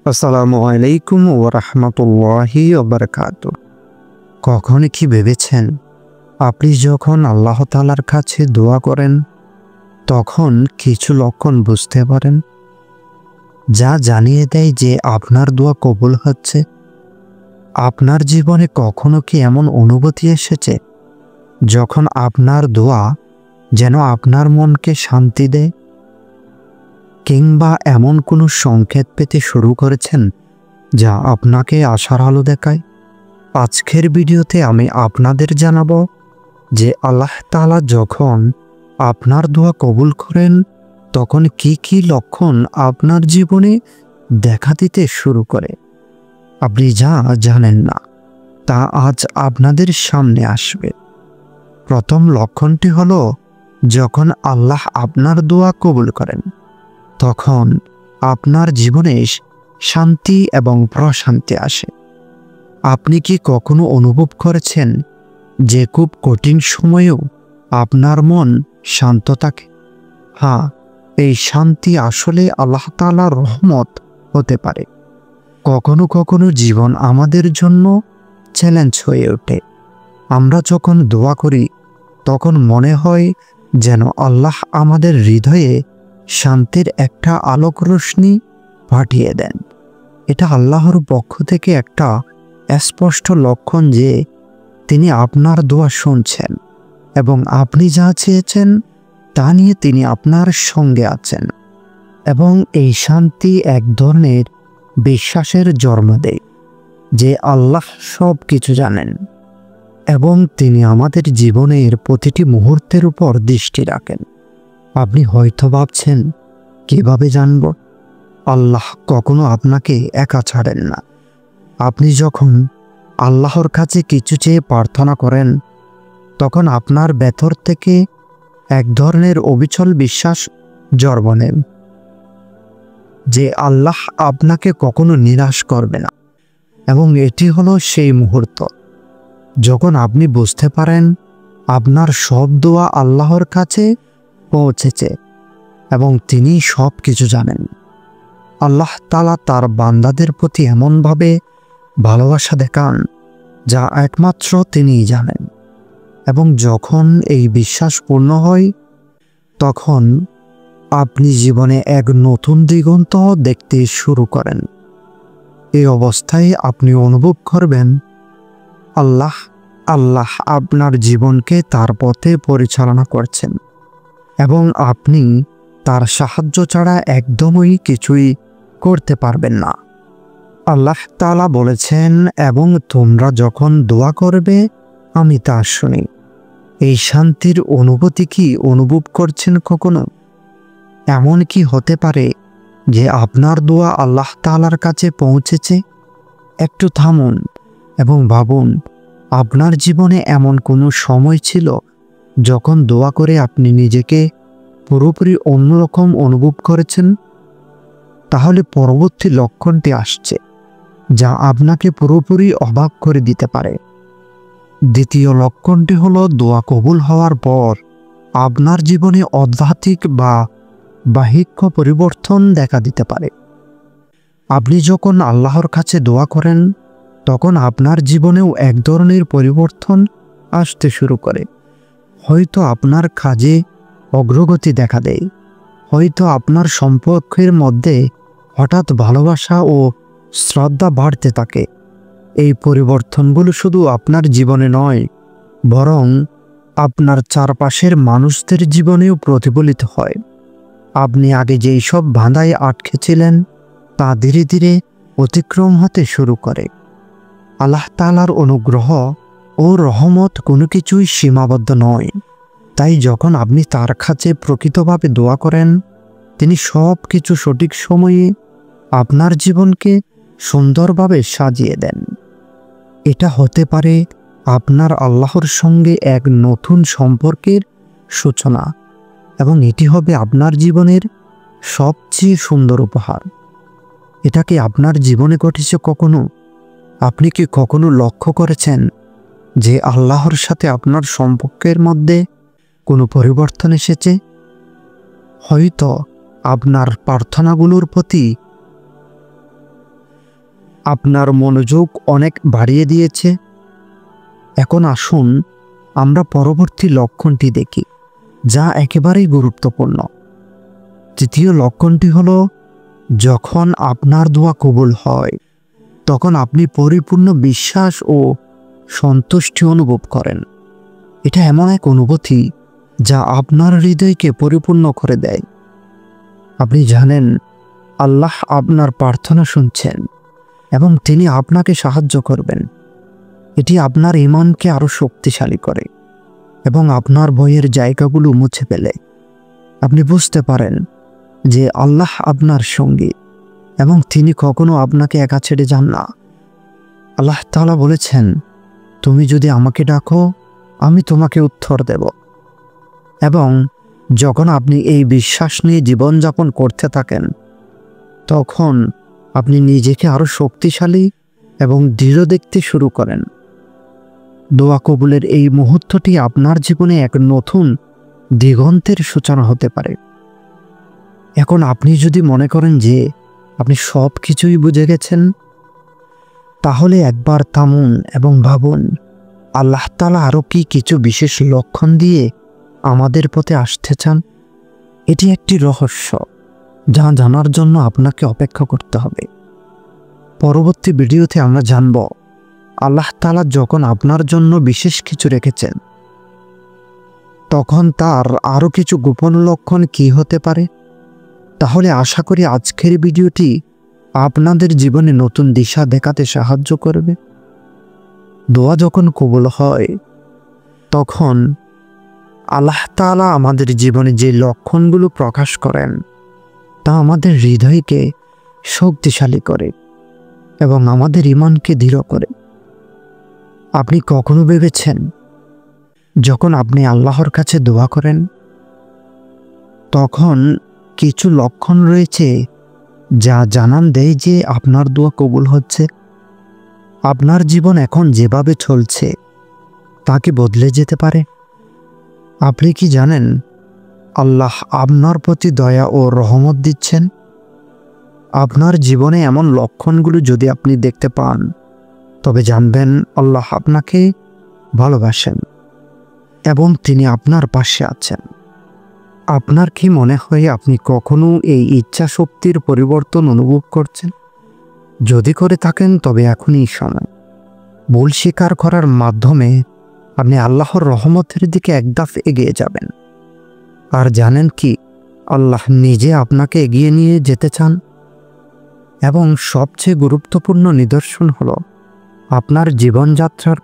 আসসালামু আলাইকুম ওয়া রাহমাতুল্লাহি ওয়া বারাকাতুহু। কখনো কি ভেবেছেন আপনি যখন আল্লাহ তাআলার কাছে দোয়া করেন তখন কিছু লক্ষণ বুঝতে পারেন যা জানিয়ে দেয় যে আপনার দোয়া কবুল হচ্ছে? আপনার জীবনে কখনো কি এমন অনুভূতি এসেছে যখন আপনার দোয়া যেন আপনার মনকে শান্তি দেয়, কিংবা এমন কোনো সংকেত পেতে শুরু করেছেন যা আপনাকে আশার আলো দেখায়? আজকের ভিডিওতে আমি আপনাদের জানাবো যে আল্লাহ তাআলা যখন আপনার দোয়া কবুল করেন তখন কি কি লক্ষণ আপনার জীবনে দেখা দিতে শুরু করে। আপনি যা জানেন না তা আজ আপনাদের সামনে আসবে। প্রথম লক্ষণটি হলো, যখন আল্লাহ আপনার দোয়া কবুল করেন তখন আপনার জীবনে শান্তি এবং প্রশান্তি আসে। আপনি কি কখনো অনুভব করেছেন যে খুব কঠিন সময়েও আপনার মন শান্ত থাকে? হ্যাঁ, এই শান্তি আসলে আল্লাহ তাআলার রহমত হতে পারে। কখনো কখনো জীবন আমাদের জন্য চ্যালেঞ্জ হয়ে ওঠে। আমরা যখন দোয়া করি তখন মনে হয় যেন আল্লাহ আমাদের হৃদয়ে শান্তির একটা আলোক রোশনি পাঠিয়ে দেন। এটা আল্লাহর পক্ষ থেকে একটা স্পষ্ট লক্ষণ যে তিনি আপনার দোয়া শুনছেন এবং আপনি যা চেয়েছেন তা নিয়ে তিনি আপনার সঙ্গে আছেন। এবং এই শান্তি এক ধরনের বিশ্বাসের জন্ম দেয় যে আল্লাহ সব কিছু জানেন এবং তিনি আমাদের জীবনের প্রতিটি মুহূর্তের উপর দৃষ্টি রাখেন। আপনি হয়তো ভাবছেন, কিভাবে জানব? আল্লাহ কখনো আপনাকে একা ছাড়েন না। আপনি যখন আল্লাহর কাছে কিছু চেয়ে প্রার্থনা করেন তখন আপনার ভেতর থেকে এক ধরনের অবিচল বিশ্বাস জন্ম নেয় যে আল্লাহ আপনাকে কখনো নিরাশ করবে না। এবং এটি হলো সেই মুহূর্ত যখন আপনি বুঝতে পারেন আপনার সব দোয়া আল্লাহর কাছে পৌঁছেছে এবং তিনি সব কিছু জানেন। আল্লাহ তাআলা তার বান্দাদের প্রতি এমনভাবে ভালোবাসা দেখান যা একমাত্র তিনিই জানেন। এবং যখন এই বিশ্বাস পূর্ণ হয় তখন আপনি জীবনে এক নতুন দিগন্ত দেখতে শুরু করেন। এই অবস্থায় আপনি অনুভব করবেন আল্লাহ আপনার জীবনকে তার পথে পরিচালনা করছেন এবং আপনি তার সাহায্য ছাড়া একদমই কিছুই করতে পারবেন না। আল্লাহ তাআলা বলেছেন, এবং তোমরা যখন দোয়া করবে আমি তা শুনি। এই শান্তির অনুভূতি কি অনুভব করছেন কখনো? এমন কি হতে পারে যে আপনার দোয়া আল্লাহ তাআলার কাছে পৌঁছেছে? একটু থামুন এবং ভাবুন, আপনার জীবনে এমন কোনো সময় ছিল যখন দোয়া করে আপনি নিজেকে পুরোপুরি অন্যরকম অনুভব করেছেন? তাহলে পরবর্তী লক্ষণটি আসছে যা আপনাকে পুরোপুরি অবাক করে দিতে পারে। দ্বিতীয় লক্ষণটি হলো, দোয়া কবুল হওয়ার পর আপনার জীবনে আধ্যাত্মিক বা বাহ্যিক পরিবর্তন দেখা দিতে পারে। আপনি যখন আল্লাহর কাছে দোয়া করেন তখন আপনার জীবনেও এক ধরনের পরিবর্তন আসতে শুরু করে। হয়তো আপনার কাজে অগ্রগতি দেখা দেয়, হয়তো আপনার সম্পর্কের মধ্যে হঠাৎ ভালোবাসা ও শ্রদ্ধা বাড়তে থাকে। এই পরিবর্তনগুলো শুধু আপনার জীবনে নয়, বরং আপনার চারপাশের মানুষদের জীবনেও প্রতিফলিত হয়। আপনি আগে যেই সব বাধায় আটকে ছিলেন তা ধীরে ধীরে অতিক্রম হতে শুরু করে। আল্লাহ তাআলার অনুগ্রহ ও রহমত কোনো কিছুই সীমাবদ্ধ নয়। তাই যখন আপনি তার কাছে প্রকৃতভাবে দোয়া করেন তিনি সব কিছু সঠিক সময়ে আপনার জীবনকে সুন্দরভাবে সাজিয়ে দেন। এটা হতে পারে আপনার আল্লাহর সঙ্গে এক নতুন সম্পর্কের সূচনা, এবং এটি হবে আপনার জীবনের সবচেয়ে সুন্দর উপহার। এটা কি আপনার জীবনে ঘটেছে কখনো? আপনি কি কখনো লক্ষ্য করেছেন যে আল্লাহর সাথে আপনার সম্পর্কের মধ্যে কোনো পরিবর্তন এসেছে? হয়তো আপনার প্রার্থনাগুলোর প্রতি আপনার মনোযোগ অনেক বাড়িয়ে দিয়েছে। এখন আসুন আমরা পরবর্তী লক্ষণটি দেখি, যা একেবারেই গুরুত্বপূর্ণ। তৃতীয় লক্ষণটি হলো, যখন আপনার দোয়া কবুল হয় তখন আপনি পরিপূর্ণ বিশ্বাস ও সন্তুষ্টি অনুভব করেন। এটা এমন এক অনুভূতি যা আপনার হৃদয়কে পরিপূর্ণ করে দেয়। আপনি জানেন আল্লাহ আপনার প্রার্থনা শুনছেন এবং তিনি আপনাকে সাহায্য করবেন। এটি আপনার ঈমানকে আরও শক্তিশালী করে এবং আপনার ভয়ের জায়গাগুলো মুছে ফেলে। আপনি বুঝতে পারেন যে আল্লাহ আপনার সঙ্গী এবং তিনি কখনো আপনাকে একা ছেড়ে যান না। আল্লাহ তাআলা বলেছেন, তুমি যদি আমাকে ডাকো আমি তোমাকে উত্তর দেব। এবং যখন আপনি এই বিশ্বাস নিয়ে জীবনযাপন করতে থাকেন, তখন আপনি নিজেকে আরও শক্তিশালী এবং দৃঢ় দেখতে শুরু করেন। দোয়া কবুলের এই মুহূর্তটি আপনার জীবনে এক নতুন দিগন্তের সূচনা হতে পারে। এখন আপনি যদি মনে করেন যে আপনি সব কিছুই বুঝে গেছেন, তাহলে একবার থামুন এবং ভাবুন, আল্লাহ তাআলা আরও কি কিছু বিশেষ লক্ষণ দিয়ে আমাদের পথে আসতে চান? এটি একটি রহস্য যা জানার জন্য আপনাকে অপেক্ষা করতে হবে। পরবর্তী ভিডিওতে আমরা জানব আল্লাহ তাআলা যখন আপনার জন্য বিশেষ কিছু রেখেছেন, তখন তার আরও কিছু গোপন লক্ষণ কি হতে পারে। তাহলে আশা করি আজকের ভিডিওটি আপনাদের জীবনে নতুন দিশা দেখাতে সাহায্য করবে। দোয়া যখন কবুল হয়, তখন আল্লাহ তাআলা আমাদের জীবনে যে লক্ষণগুলো প্রকাশ করেন তা আমাদের হৃদয়কে শক্তিশালী করে এবং আমাদের ঈমানকে দৃঢ় করে। আপনি কখনো ভেবেছেন যখন আপনি আল্লাহর কাছে দোয়া করেন, তখন কিছু লক্ষণ রয়েছে যা জানান দেয় যে আপনার দোয়া কবুল হচ্ছে? আপনার জীবন এখন যেভাবে চলছে তা কি বদলে যেতে পারে? আপনি কি জানেন আল্লাহ আপনার প্রতি দয়া ও রহমত দিচ্ছেন? আপনার জীবনে এমন লক্ষণগুলো যদি আপনি দেখতে পান, তবে জানবেন আল্লাহ আপনাকে ভালোবাসেন এবং তিনি আপনার পাশে আছেন। আপনার কি মনে হয় আপনি কখনো এই ইচ্ছা শক্তির পরিবর্তন অনুভব করছেন? যদি করে থাকেন তবে এখনই সময়। ভুল স্বীকার করার মাধ্যমে আপনি আল্লাহর রহমতের দিকে এক ধাপ এগিয়ে যাবেন। আর জানেন কি, আল্লাহ নিজে আপনাকে এগিয়ে নিয়ে যেতে চান। এবং সবচেয়ে গুরুত্বপূর্ণ নিদর্শন হলো আপনার জীবনযাত্রার